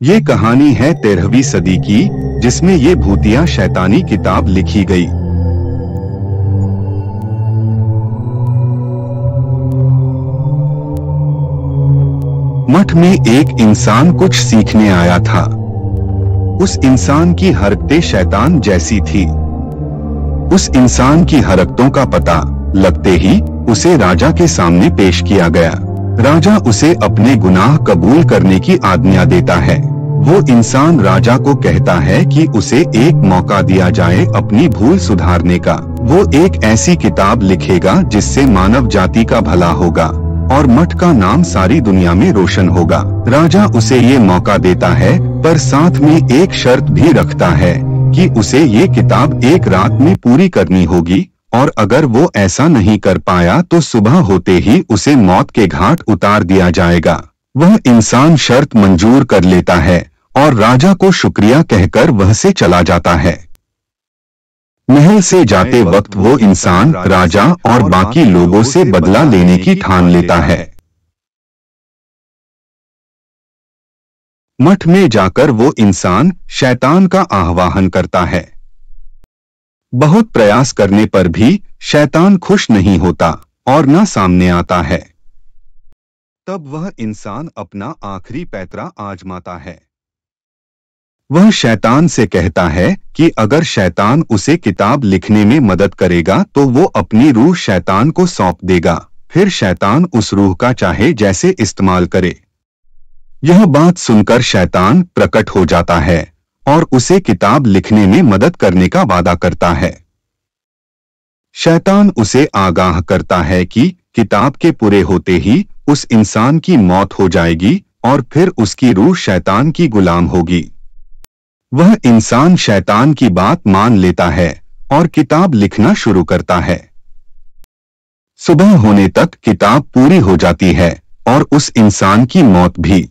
ये कहानी है 13वीं सदी की, जिसमें ये भूतिया शैतानी किताब लिखी गई। मठ में एक इंसान कुछ सीखने आया था। उस इंसान की हरकतें शैतान जैसी थी। उस इंसान की हरकतों का पता लगते ही उसे राजा के सामने पेश किया गया। राजा उसे अपने गुनाह कबूल करने की आज्ञा देता है। वो इंसान राजा को कहता है कि उसे एक मौका दिया जाए अपनी भूल सुधारने का। वो एक ऐसी किताब लिखेगा जिससे मानव जाति का भला होगा और मठ का नाम सारी दुनिया में रोशन होगा। राजा उसे ये मौका देता है, पर साथ में एक शर्त भी रखता है कि उसे ये किताब एक रात में पूरी करनी होगी, और अगर वो ऐसा नहीं कर पाया तो सुबह होते ही उसे मौत के घाट उतार दिया जाएगा। वह इंसान शर्त मंजूर कर लेता है और राजा को शुक्रिया कहकर वह से चला जाता है। महल से जाते वक्त वो इंसान राजा और बाकी लोगों से बदला लेने की ठान लेता है। मठ में जाकर वो इंसान शैतान का आह्वान करता है। बहुत प्रयास करने पर भी शैतान खुश नहीं होता और न सामने आता है। तब वह इंसान अपना आखिरी पैतरा आजमाता है। वह शैतान से कहता है कि अगर शैतान उसे किताब लिखने में मदद करेगा तो वो अपनी रूह शैतान को सौंप देगा, फिर शैतान उस रूह का चाहे जैसे इस्तेमाल करे। यह बात सुनकर शैतान प्रकट हो जाता है और उसे किताब लिखने में मदद करने का वादा करता है। शैतान उसे आगाह करता है कि किताब के पूरे होते ही उस इंसान की मौत हो जाएगी और फिर उसकी रूह शैतान की गुलाम होगी। वह इंसान शैतान की बात मान लेता है और किताब लिखना शुरू करता है। सुबह होने तक किताब पूरी हो जाती है और उस इंसान की मौत भी।